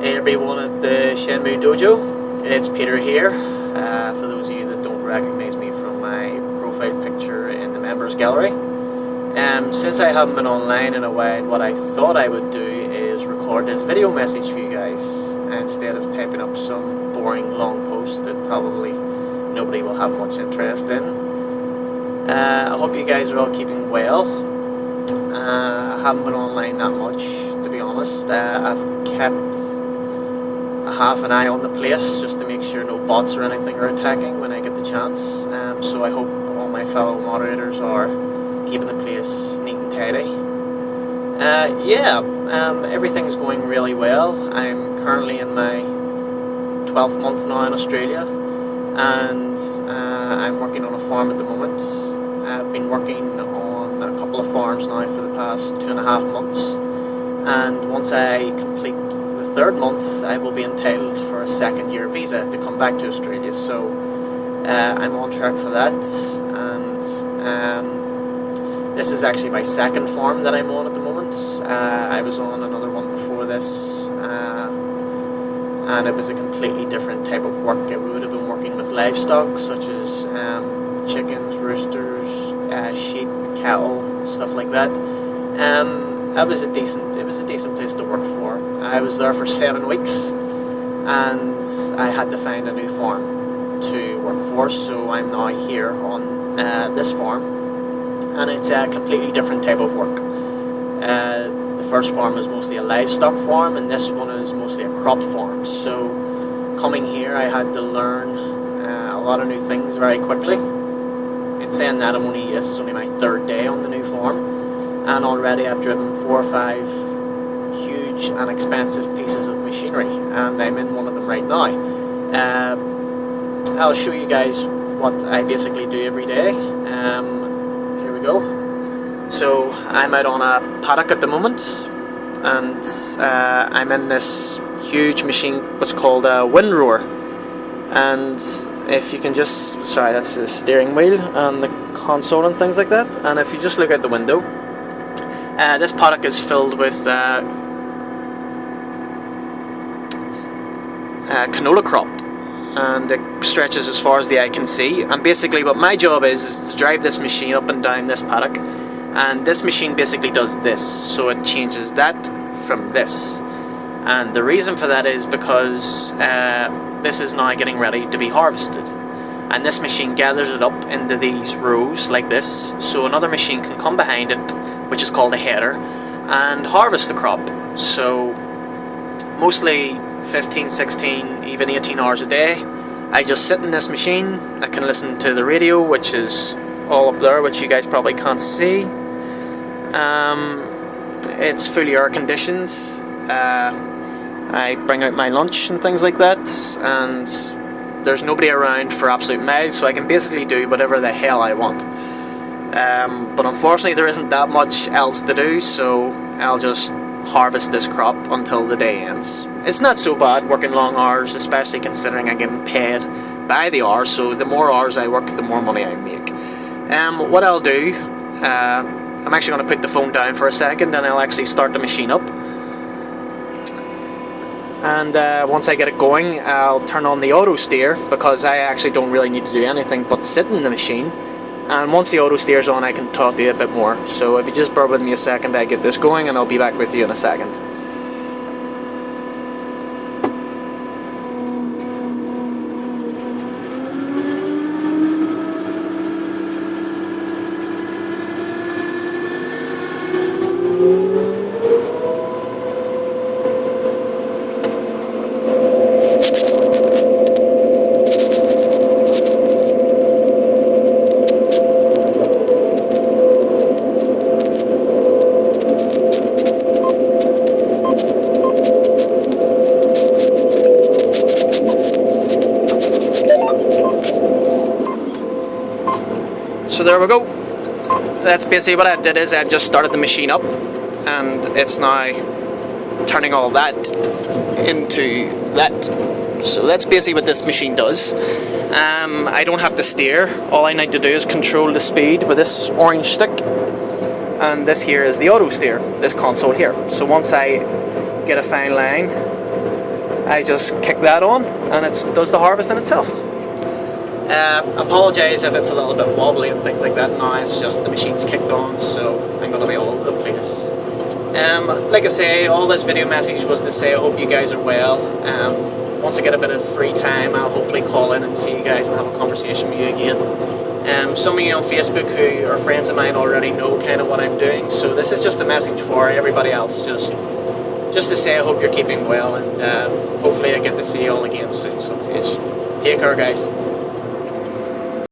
Hey everyone at the Shenmue Dojo, it's Peter here. For those of you that don't recognise me from my profile picture in the members gallery. Since I haven't been online in a while, what I thought I would do is record this video message for you guys instead of typing up some boring long post that probably nobody will have much interest in. I hope you guys are all keeping well. I haven't been online that much, to be honest. I've kept half an eye on the place just to make sure no bots or anything are attacking when I get the chance. So I hope all my fellow moderators are keeping the place neat and tidy. Everything's going really well. I'm currently in my 12th month now in Australia, and I'm working on a farm at the moment. I've been working on a couple of farms now for the past 2.5 months, and once I complete the 3rd month, I will be entitled for a 2nd year visa to come back to Australia. So I'm on track for that, and this is actually my 2nd farm that I'm on at the moment. I was on another one before this, and it was a completely different type of work. We would have been working with livestock such as chickens, roosters, sheep, cattle, stuff like that. It was a decent place to work for. I was there for 7 weeks, and I had to find a new farm to work for. So I'm now here on this farm, and it's a completely different type of work. The first farm is mostly a livestock farm, and this one is mostly a crop farm. So coming here, I had to learn a lot of new things very quickly. In saying that, this is only my 3rd day on the new farm, and already I've driven 4 or 5 huge and expensive pieces of machinery, and I'm in one of them right now. I'll show you guys what I basically do every day. Here we go. So I'm out on a paddock at the moment, and I'm in this huge machine, what's called a windrower. And if you can just, sorry, that's the steering wheel and the console and things like that. And if you just look out the window, this paddock is filled with canola crop, and it stretches as far as the eye can see. And basically what my job is to drive this machine up and down this paddock, and this machine basically does this, so it changes that from this. And the reason for that is because this is now getting ready to be harvested, and this machine gathers it up into these rows like this, so another machine can come behind it, which is called a header, and harvest the crop. So mostly 15, 16, even 18 hours a day, I just sit in this machine. I can listen to the radio, which is all up there, which you guys probably can't see. It's fully air conditioned. I bring out my lunch and things like that, and there's nobody around for absolute miles, so I can basically do whatever the hell I want. But unfortunately there isn't that much else to do, so I'll just harvest this crop until the day ends. It's not so bad working long hours, especially considering I'm getting paid by the hour, so the more hours I work, the more money I make. What I'll do, I'm actually going to put the phone down for a second, and I'll actually start the machine up. And once I get it going, I'll turn on the auto steer, because I actually don't really need to do anything but sit in the machine. And once the auto steer's on, I can talk to you a bit more. So if you just bear with me a second, I get this going, and I'll be back with you in a second. So there we go. That's basically what I did. Is I just started the machine up, and it's now turning all that into that. So that's basically what this machine does. I don't have to steer. All I need to do is control the speed with this orange stick, and this here is the auto steer, this console here. So once I get a fine line, I just kick that on and it does the harvesting itself. Apologise if it's a little bit wobbly and things like that. No, it's just the machine's kicked on, so I'm going to be all over the place. Like I say, all this video message was to say I hope you guys are well. Once I get a bit of free time, I'll hopefully call in and see you guys and have a conversation with you again. Some of you on Facebook who are friends of mine already know kind of what I'm doing, so this is just a message for everybody else, just to say I hope you're keeping well, and hopefully I get to see you all again soon some stage. Take care, guys.